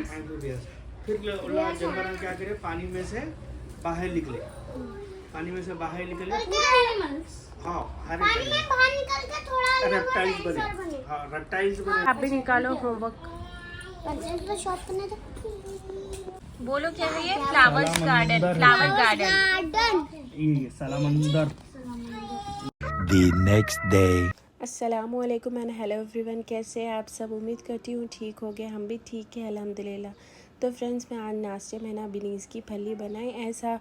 फिर जानवर क्या करे, पानी में से बाहर निकले, पानी में से बाहर निकले। हाँ, हर रेप्टाइल्स बने। हाँ, रेप्टाइल्स बने। आप भी निकालो होमवर्क। बोलो क्या है ये? Flowers garden, flower garden. Salamander. The next day. अस्सलामुअलैकुम एंड हेलो एवरीवन, कैसे हैं आप सब? उम्मीद करती हूँ ठीक हो गए, हम भी ठीक है अल्हम्दुलिल्लाह। तो फ्रेंड्स, मैं आज नाश्ते में ना बिनीस की फली बनाई, ऐसा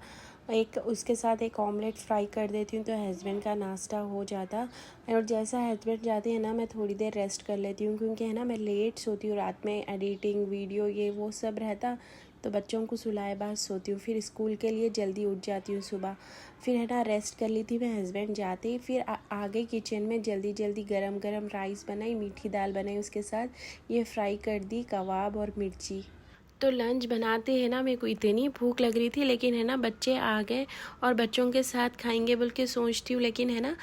एक उसके साथ एक ऑमलेट फ्राई कर देती हूँ तो हस्बैंड का नाश्ता हो जाता। और जैसा हस्बैंड जाते हैं ना, मैं थोड़ी देर रेस्ट कर लेती हूँ, क्योंकि है ना मैं लेट सोती हूँ रात में, एडिटिंग वीडियो ये वो सब रहता, तो बच्चों को सुलाए बाद सोती हूँ। फिर स्कूल के लिए जल्दी उठ जाती हूँ सुबह। फिर है ना रेस्ट कर ली थी मैं हस्बैंड जाते ही। फिर आगे किचन में जल्दी जल्दी गरम गरम राइस बनाई, मीठी दाल बनाई, उसके साथ ये फ्राई कर दी कबाब और मिर्ची। तो लंच बनाते हैं ना, मेरे को इतनी भूख लग रही थी, लेकिन है ना बच्चे आ गए और बच्चों के साथ खाएंगे बोल के सोचती हूँ, लेकिन है ना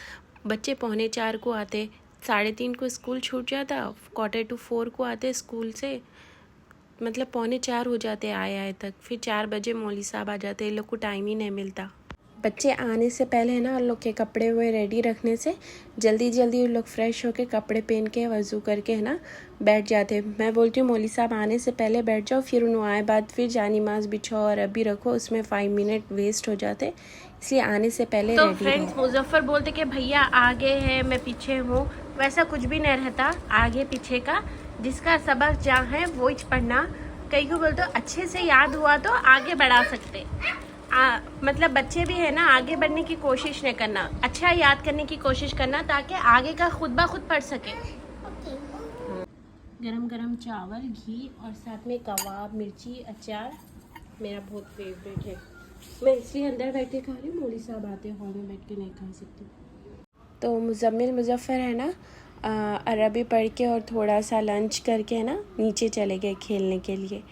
बच्चे 3:45 को आते, 3:30 को स्कूल छूट जाता, 3:45 को आते स्कूल से, मतलब 3:45 हो जाते आए तक। फिर 4 बजे मौली साहब आ जाते, इन लोग को टाइम ही नहीं मिलता। बच्चे आने से पहले है ना उन लोग के कपड़े हुए रेडी रखने से जल्दी जल्दी उन लोग फ्रेश होके कपड़े पहन के वज़ू करके है ना बैठ जाते। मैं बोलती हूँ मौली साहब आने से पहले बैठ जाओ, फिर उन्होंने आए बाद फिर जानीमाज बिछाओ और अभी रखो, उसमें 5 मिनट वेस्ट हो जाते, इसलिए आने से पहले तो फ्रेंड्स मुजफ्फर बोलते कि भैया आगे है मैं पीछे हूँ, वैसा कुछ भी नहीं रहता आगे पीछे का, जिसका सबक जहाँ है वो ही पढ़ना। कई को बोलते अच्छे से याद हुआ तो आगे बढ़ा सकते, मतलब बच्चे भी है ना आगे बढ़ने की कोशिश नहीं करना, अच्छा याद करने की कोशिश करना, ताकि आगे का खुद ब खुद पढ़ सके। गरम गरम चावल, घी और साथ में कबाब, मिर्ची, अचार मेरा बहुत फेवरेट है। मैं इसलिए अंदर बैठ के खा रही हूँ, मौली साहब आते हॉल में बैठ के नहीं खा सकती। तो मुजफ्फर है ना अरबी पढ़ के और थोड़ा सा लंच करके है ना नीचे चले गए खेलने के लिए।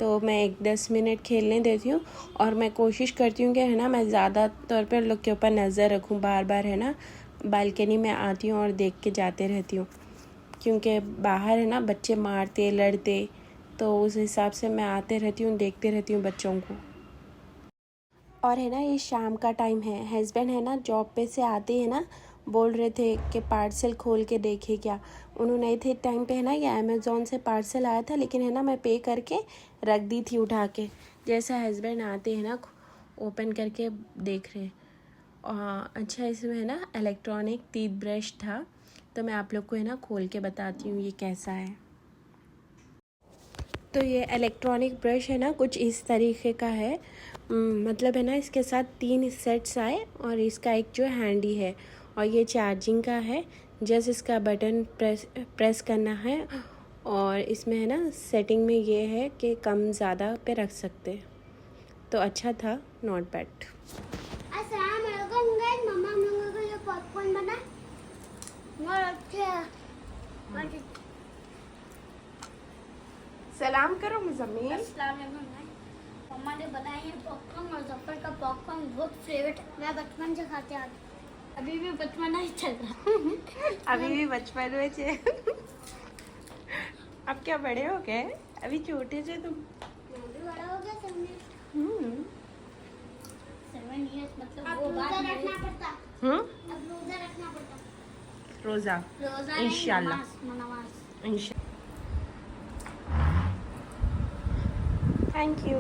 तो मैं 10 मिनट खेलने देती हूँ और मैं कोशिश करती हूँ कि है ना मैं ज़्यादा तौर पर लोग के ऊपर नज़र रखूँ, बार बार है ना बालकनी में आती हूँ और देख के जाते रहती हूँ, क्योंकि बाहर है ना बच्चे मारते लड़ते, तो उस हिसाब से मैं आते रहती हूँ, देखते रहती हूँ बच्चों को। और है ना ये शाम का टाइम है, हस्बैंड है ना जॉब पे से आते हैं ना बोल रहे थे कि पार्सल खोल के देखे क्या। उन्होंने नहीं थे टाइम पे है ना ये अमेज़ॉन से पार्सल आया था, लेकिन है ना मैं पे करके रख दी थी उठा के। जैसा हस्बैंड आते हैं ना ओपन करके देख रहे। अच्छा, इसमें है ना इलेक्ट्रॉनिक टीथ ब्रश था, तो मैं आप लोग को है ना खोल के बताती हूँ ये कैसा है। तो ये इलेक्ट्रॉनिक ब्रश है ना कुछ इस तरीके का है, मतलब है ना इसके साथ 3 सेट्स आए और इसका एक जो हैंडी है, और ये चार्जिंग का है, जस्ट इसका बटन प्रेस करना है, और इसमें है ना सेटिंग में ये है कि कम ज़्यादा पे रख सकते। तो अच्छा था, नॉट बैड। अस्सलाम वालेकुम गाइस, मम्मा हम लोगों को ये पॉपकॉर्न बना और अच्छा सलाम करो मुजम्मिल। अस्सलाम वालेकुम गाइस, मम्मा ने बनाया ये पॉपकॉर्न और जफर का पॉपकॉर्न बहुत फेवरेट है, मैं बचपन से खाते आ रही हूँ, अभी भी बचपन ही चल रहा अभी भी बचपन में थे। अब क्या बड़े हो गए, अभी छोटे थे तुम। मैं भी बड़ा हो गया 7 इयर्स, मतलब वो बात रखना पड़ता, अब रोजा रखना पड़ता, रोज़ा इंशाल्लाह इंशाल्लाह। Thank you.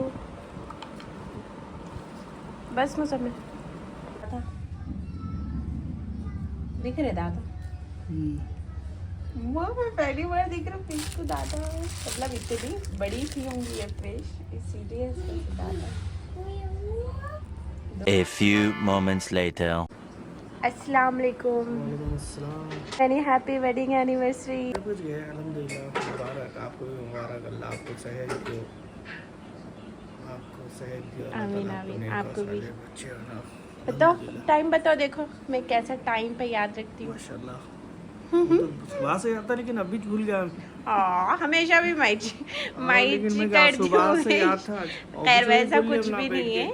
बस मुझे दिख रहे दादा, वो मैं पहली बार दिख रहा हूँ फिश को दादा, मतलब इतनी बड़ी सी होंगी ये फिश, इसीलिए दादा। A few moments later. अस्सलाम वालेकुम, एनी हैप्पी वेडिंग एनिवर्सरी। कुछ गए अल्हम्दुलिल्लाह, मुबारक आपको भी, मुबारक, अल्लाह आपको सेहत दे, आपको सेहत दे, आमीन आमीन, आपको भी। बच्चे हो ना। बताओ टाइम बताओ, देखो मैं कैसा टाइम पे याद रखती हूँ। माशाल्लाह, तो सुबह से आता, लेकिन अभी भूल गया। हमेशा भी माइच लेकिन मैं करती सुबह हूँ। से याद था। खैर वैसा कुछ भी नहीं है।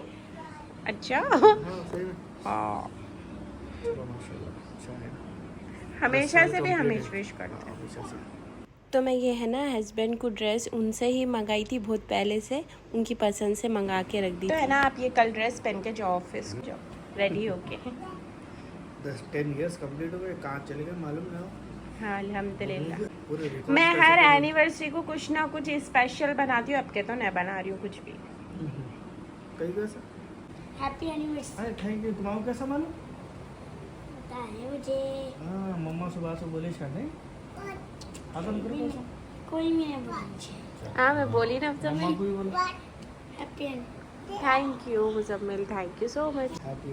अच्छा हाँ, हमेशा से भी हमेशा विश करते हैं। तो मैं ये है ना हस्बैंड को ड्रेस उनसे ही मंगाई थी बहुत पहले से, उनकी पसंद से मंगा के रख दी तो है ना। आप ये कल ड्रेस पहन के जाओ ऑफिस, जाओ रेडी होके। 10 years कंप्लीट हो गए, कहाँ चले गए मालूम ना हो। हाँ अल्हम्दुलिल्लाह। पूरे record मैं कैसे हर करेंगे? एनिवर्सरी को कुछ ना कुछ स्पेशल बनाती हूँ, अब के तो नहीं बना रही हूँ कुछ भी। कहीं कैसा? Happy anniversary. अरे थैंक यू, तुम्हारा कैसा मालूम? पता है मुझे। हाँ मम्मा सुबह से बोले शायद नहीं। अपन करो कैसा? कोई भी नहीं बोला। हाँ मैं बोली ना अब तो। मम्मा को भी बोला। Happy thank you Muzammil, thank you so much. Happy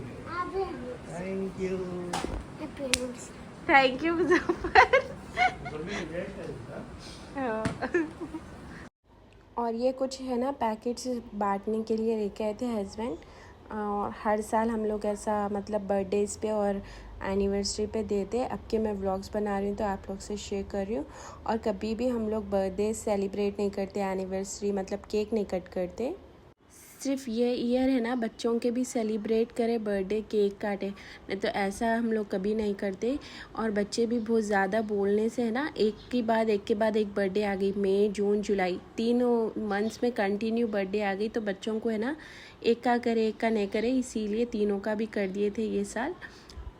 thank you. Anniversary. Thank you Muzaffar. और ये कुछ है ना पैकेट्स बांटने के लिए लेके आए थे हस्बैंड। हर साल हम लोग ऐसा मतलब बर्थडेज़ पे और एनिवर्सरी पे देते। अब के मैं व्लॉग्स बना रही हूँ तो आप लोग से शेयर कर रही हूँ। और कभी भी हम लोग बर्थडे सेलिब्रेट नहीं करते, एनिवर्सरी मतलब केक नहीं कट करते। सिर्फ ये ईयर है ना बच्चों के भी सेलिब्रेट करें, बर्थडे केक काटे, नहीं तो ऐसा हम लोग कभी नहीं करते। और बच्चे भी बहुत ज़्यादा बोलने से है ना एक के बाद एक बर्थडे आ गई। मई जून जुलाई 3 मंथ्स में कंटिन्यू बर्थडे आ गई, तो बच्चों को है ना एक का करे एक का नहीं करे, इसीलिए तीनों का भी कर दिए थे ये साल।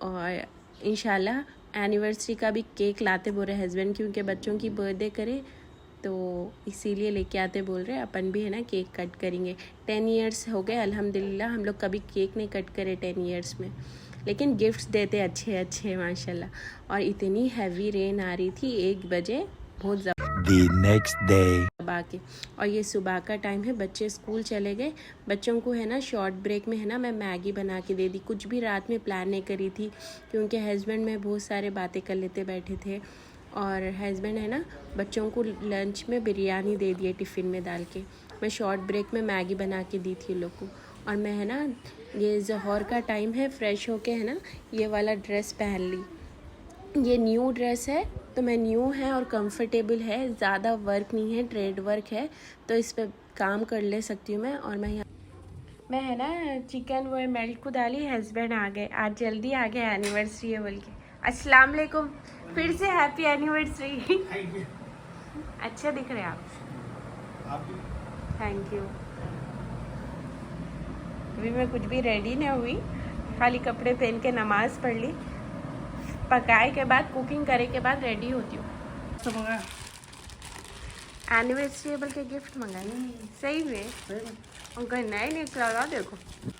और इंशाल्लाह एनिवर्सरी का भी केक लाते बोल रहे हस्बैंड, क्योंकि बच्चों की बर्थडे करे तो इसीलिए लेके आते बोल रहे। अपन भी है ना केक कट करेंगे। 10 इयर्स हो गए अल्हम्दुलिल्लाह, हम लोग कभी केक नहीं कट करे 10 इयर्स में, लेकिन गिफ्ट्स देते अच्छे अच्छे माशाल्लाह। और इतनी हैवी रेन आ रही थी 1 बजे, बहुत The next day. दबा के। और ये सुबह का टाइम है, बच्चे स्कूल चले गए। बच्चों को है ना शॉर्ट ब्रेक में है ना मैं मैगी बना के दे दी। कुछ भी रात में प्लान नहीं करी थी, क्योंकि हस्बैंड में बहुत सारे बातें कर लेते बैठे थे। और हस्बैंड है ना बच्चों को लंच में बिरयानी दे दिए टिफ़िन में डाल के। मैं शॉर्ट ब्रेक में मैगी बना के दी थी लोग को। और मैं है ना ये ज़ोहर का टाइम है, फ्रेश होके है ना ये वाला ड्रेस पहन ली। ये न्यू ड्रेस है, तो मैं न्यू है और कंफर्टेबल है, ज़्यादा वर्क नहीं है, ट्रेड वर्क है, तो इस पर काम कर ले सकती हूँ मैं। और मैं है ना चिकन वो मेल्ट को डाली, हस्बैंड आ गए, आज जल्दी आ गए, एनिवर्सरी है बोल के। अस्सलाम वालेकुम, फिर से हैप्पी एनिवर्सरी। अच्छा दिख रहे आप, थैंक यू। अभी मैं कुछ भी रेडी नहीं हुई, खाली कपड़े पहन के नमाज़ पढ़ ली, पकाए के बाद कुकिंग करे के बाद रेडी होती हूँ। तो मंगाया एनिवर्सरी बोल के गिफ्ट मंगाए, सही में उनका नए निकला रहा, देखो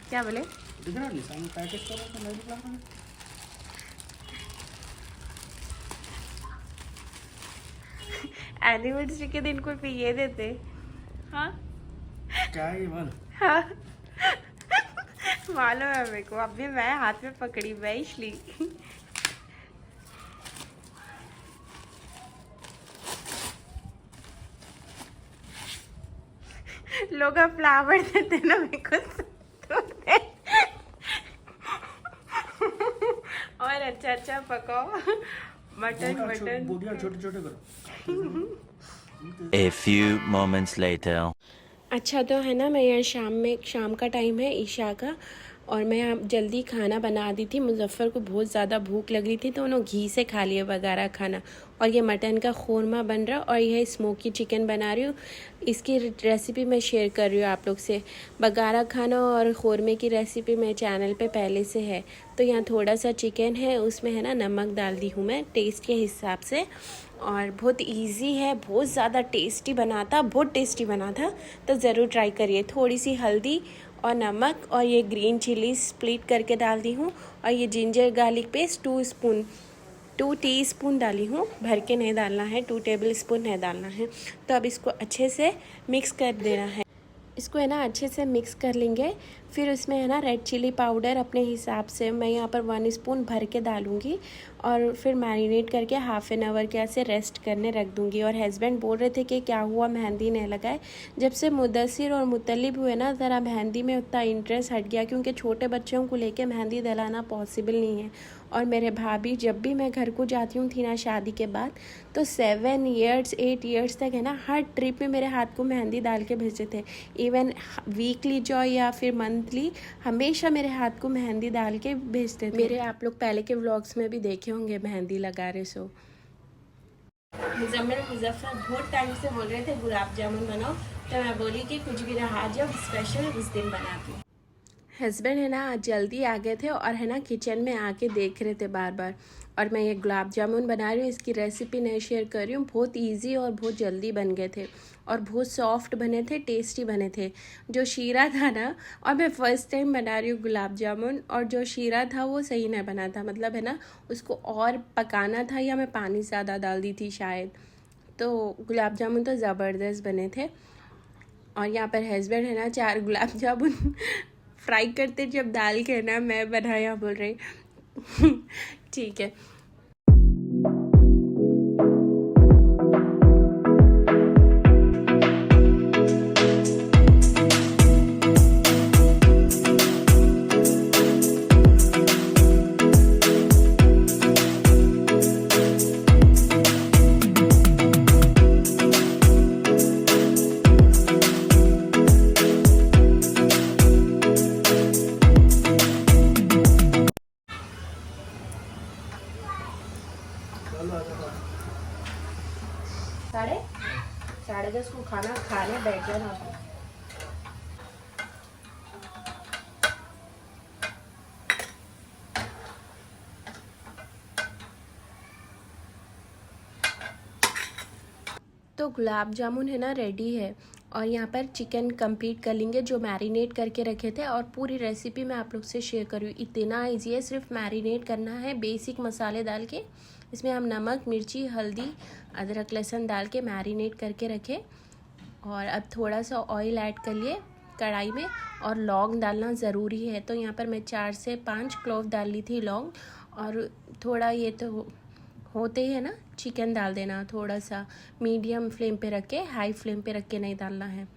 क्या बोले। दिख रहा नहीं सामने पैकेज करो तो नहीं दिख रहा। एनिवर्सरी के दिन कोई ये देते। हाँ क्या है ये बोल। हाँ मालूम है मेरे को, अभी मैं हाथ में पकड़ी मैं इसलिए। लोग फ्लावर देते ना मेरे को तो और अच्छा अच्छा पकाओ, मटन बोटियां छोटे छोटे करो। A few moments later. अच्छा तो है ना मैं यहाँ शाम का टाइम है ईशा का, और मैं यहाँ जल्दी खाना बना दी थी। मुजफ्फर को बहुत ज़्यादा भूख लग रही थी तो उन्होंने घी से खा लिया बगारा खाना। और ये मटन का ख़ोरमा बन रहा और यह स्मोकी चिकन बना रही हूँ। इसकी रेसिपी मैं शेयर कर रही हूँ आप लोग से। बगारा खाना और ख़ोरमे की रेसिपी मेरे चैनल पे पहले से है। तो यहाँ थोड़ा सा चिकन है, उसमें है ना नमक डाल दी हूँ मैं टेस्ट के हिसाब से। और बहुत इजी है, बहुत ज़्यादा टेस्टी बना था, बहुत टेस्टी बना था, तो ज़रूर ट्राई करिए। थोड़ी सी हल्दी और नमक और ये ग्रीन चिली स्प्लिट करके डाल दी हूँ। और ये जिंजर गार्लिक पेस्ट 2 टीस्पून डाली हूँ, भर के नहीं डालना है, 2 टेबल स्पून नहीं डालना है। तो अब इसको अच्छे से मिक्स कर देना है। इसको है ना अच्छे से मिक्स कर लेंगे। फिर उसमें है ना रेड चिली पाउडर अपने हिसाब से मैं यहाँ पर 1 स्पून भर के डालूँगी। और फिर मैरिनेट करके हाफ़ एन आवर के ऐसे रेस्ट करने रख दूँगी। और हस्बैंड बोल रहे थे कि क्या हुआ मेहंदी नहीं लगाए। जब से मुदस्सिर और मुतल्लिब हुए ना, ज़रा मेहंदी में उतना इंटरेस्ट हट गया, क्योंकि छोटे बच्चों को लेके मेहंदी दलाना पॉसिबल नहीं है। और मेरे भाभी जब भी मैं घर को जाती हूँ थी ना शादी के बाद, तो 7 इयर्स 8 इयर्स तक है ना हर ट्रिप में मेरे हाथ को मेहंदी डाल के भेजते थे। इवन वीकली जॉय या फिर मंथली हमेशा मेरे हाथ को मेहंदी डाल के भेजते थे। मेरे आप लोग पहले के व्लॉग्स में भी देखे होंगे मेहंदी लगा रहे सो। मुजम्मिल मुजफ्फर बहुत टाइम से बोल रहे थे गुलाब जामुन बनाओ, तो मैं बोली कि कुछ भी रहा जब स्पेशल उस दिन बनाती हूँ। हस्बैंड है ना आज जल्दी आ गए थे और है ना किचन में आके देख रहे थे बार बार, और मैं ये गुलाब जामुन बना रही हूँ। इसकी रेसिपी नहीं शेयर कर रही हूँ। बहुत इजी और बहुत जल्दी बन गए थे और बहुत सॉफ्ट बने थे, टेस्टी बने थे। जो शीरा था ना, और मैं फ़र्स्ट टाइम बना रही हूँ गुलाब जामुन, और जो शीरा था वो सही नहीं बना था, मतलब है ना उसको और पकाना था या मैं पानी ज़्यादा डाल दी थी शायद। तो गुलाब जामुन तो ज़बरदस्त बने थे। और यहाँ पर हस्बैंड है ना 4 गुलाब जामुन फ्राई करते जब दाल के ना मैं बनाया बोल रही ठीक है। साढ़े 10 को खाना खाने बैठ जाना। तो गुलाब जामुन है ना रेडी है, और यहाँ पर चिकन कंप्लीट कर लेंगे जो मैरिनेट करके रखे थे, और पूरी रेसिपी मैं आप लोग से शेयर करूँ। इतना इजी है, सिर्फ मैरिनेट करना है बेसिक मसाले डाल के। इसमें हम नमक, मिर्ची, हल्दी, अदरक, लहसुन डाल के मैरिनेट करके रखे। और अब थोड़ा सा ऑयल ऐड कर लिए कढ़ाई में, और लौंग डालना ज़रूरी है। तो यहाँ पर मैं 4 से 5 क्लोव डाल ली थी लौंग, और थोड़ा ये तो होते ही है ना चिकन डाल देना। थोड़ा सा मीडियम फ्लेम पे रख के, हाई फ्लेम पे रख के नहीं डालना है।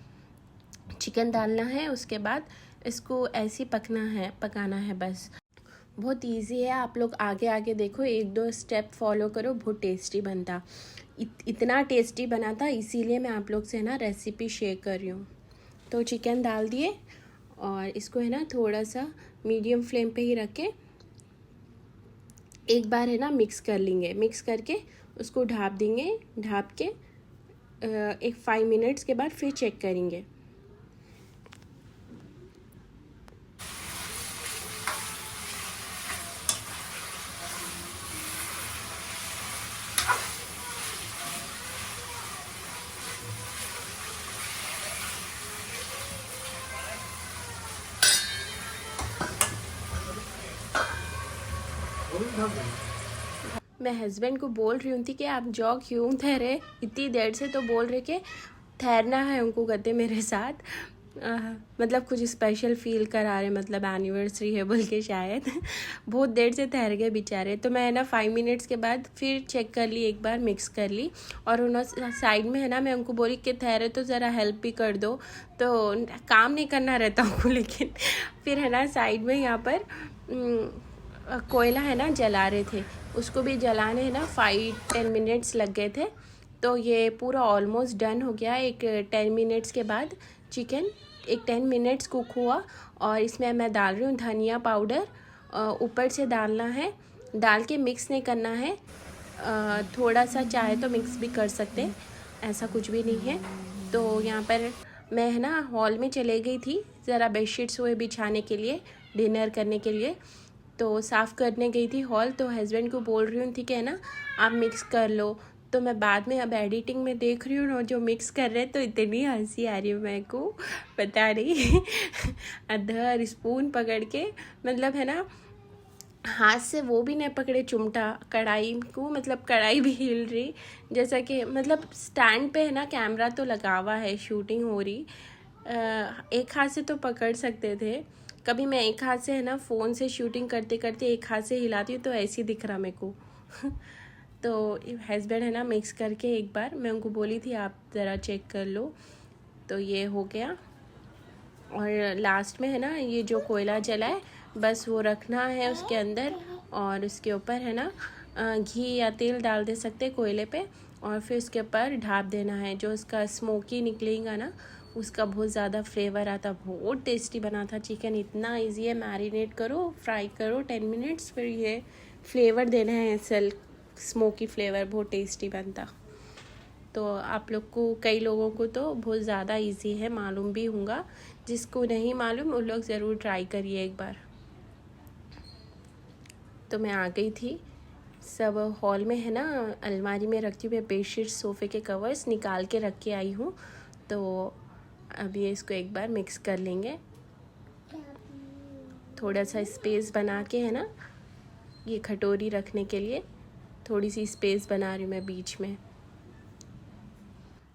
चिकन डालना है, उसके बाद इसको ऐसे पकाना है बस। बहुत इजी है, आप लोग आगे आगे देखो, 1-2 स्टेप फॉलो करो, बहुत टेस्टी बनता। इतना टेस्टी बना था, इसीलिए मैं आप लोग से ना रेसिपी शेयर कर रही हूँ। तो चिकन डाल दिए, और इसको है ना थोड़ा सा मीडियम फ्लेम पे ही रख के एक बार है ना मिक्स कर लेंगे। मिक्स करके उसको ढाप देंगे। ढाप के एक 5 मिनट्स के बाद फिर चेक करेंगे। मैं हस्बैंड को बोल रही हूँ थी कि आप जॉ क्यों ठहरे इतनी देर से, तो बोल रहे कि ठहरना है उनको कहते मेरे साथ। मतलब कुछ स्पेशल फील करा रहे, मतलब एनिवर्सरी है बोल के शायद। बहुत देर से ठहर गए बेचारे। तो मैं ना 5 मिनट्स के बाद फिर चेक कर ली, एक बार मिक्स कर ली। और उन्होंने साइड में है ना मैं उनको बोली कि ठहरे तो ज़रा हेल्प भी कर दो, तो काम नहीं करना रहता उनको। लेकिन फिर है ना साइड में यहाँ पर कोयला है ना जला रहे थे, उसको भी जलाने है ना 5-10 मिनट्स लग गए थे। तो ये पूरा ऑलमोस्ट डन हो गया। एक 10 मिनट्स के बाद चिकन एक 10 मिनट्स कुक हुआ, और इसमें मैं डाल रही हूँ धनिया पाउडर। ऊपर से डालना है, डाल के मिक्स नहीं करना है। थोड़ा सा चाहे तो मिक्स भी कर सकते, ऐसा कुछ भी नहीं है। तो यहाँ पर मैं है ना हॉल में चले गई थी ज़रा बेडशीट्स हुए बिछाने के लिए, डिनर करने के लिए। तो साफ़ करने गई थी हॉल, तो हस्बैंड को बोल रही हूँ थी कि है ना आप मिक्स कर लो। तो मैं बाद में अब एडिटिंग में देख रही हूँ जो मिक्स कर रहे, तो इतनी हंसी आ रही है मेरे को, पता नहीं। अधर स्पून पकड़ के, मतलब है ना हाथ से वो भी नहीं पकड़े चिमटा कढ़ाई को, मतलब कढ़ाई भी हिल रही, जैसा कि मतलब स्टैंड पे है ना कैमरा तो लगा हुआ है, शूटिंग हो रही। एक हाथ से तो पकड़ सकते थे। कभी मैं एक हाथ से है ना फ़ोन से शूटिंग करते करते एक हाथ से हिलाती हूँ, तो ऐसे ही दिख रहा मेरे को। तो हस्बैंड है ना मिक्स करके एक बार मैं उनको बोली थी आप ज़रा चेक कर लो, तो ये हो गया। और लास्ट में है ना ये जो कोयला जला है बस वो रखना है उसके अंदर, और उसके ऊपर है ना घी या तेल डाल दे सकते कोयले पे, और फिर उसके ऊपर ढाप देना है। जो उसका स्मोकी निकलेगा ना, उसका बहुत ज़्यादा फ्लेवर आता। बहुत टेस्टी बना था चिकन, इतना इजी है। मैरिनेट करो, फ्राई करो 10 मिनट्स, फिर ये फ्लेवर देना है असल स्मोकी फ्लेवर, बहुत टेस्टी बनता। तो आप लोग को, कई लोगों को तो बहुत ज़्यादा इजी है, मालूम भी होगा। जिसको नहीं मालूम उन लोग ज़रूर ट्राई करिए एक बार। तो मैं आ गई थी, सब हॉल में है ना, अलमारी में रखती हूँ मैं बेडशीट, सोफ़े के कवर्स निकाल के रख के आई हूँ। तो अभी इसको एक बार मिक्स कर लेंगे, थोड़ा सा स्पेस बना के है ना, ये कटोरी रखने के लिए थोड़ी सी स्पेस बना रही हूँ मैं बीच में।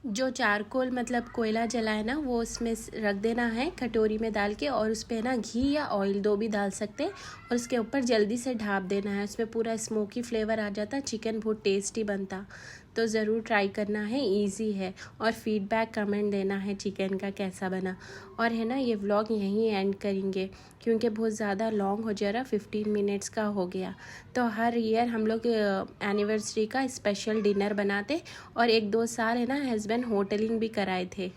जो चारकोल मतलब कोयला जला है ना, वो उसमें रख देना है कटोरी में डाल के, और उस पर ना घी या ऑयल दो भी डाल सकते हैं, और उसके ऊपर जल्दी से ढाप देना है। उसमें पूरा स्मोकी फ्लेवर आ जाता, चिकन बहुत टेस्टी बनता। तो ज़रूर ट्राई करना है, इजी है, और फीडबैक कमेंट देना है चिकन का कैसा बना। और है ना, ये व्लॉग यहीं एंड करेंगे क्योंकि बहुत ज़्यादा लॉन्ग हो जा रहा, 15 मिनट्स का हो गया। तो हर ईयर हम लोग एनिवर्सरी का स्पेशल डिनर बनाते, और 1-2 साल है ना हस्बैंड होटलिंग भी कराए थे।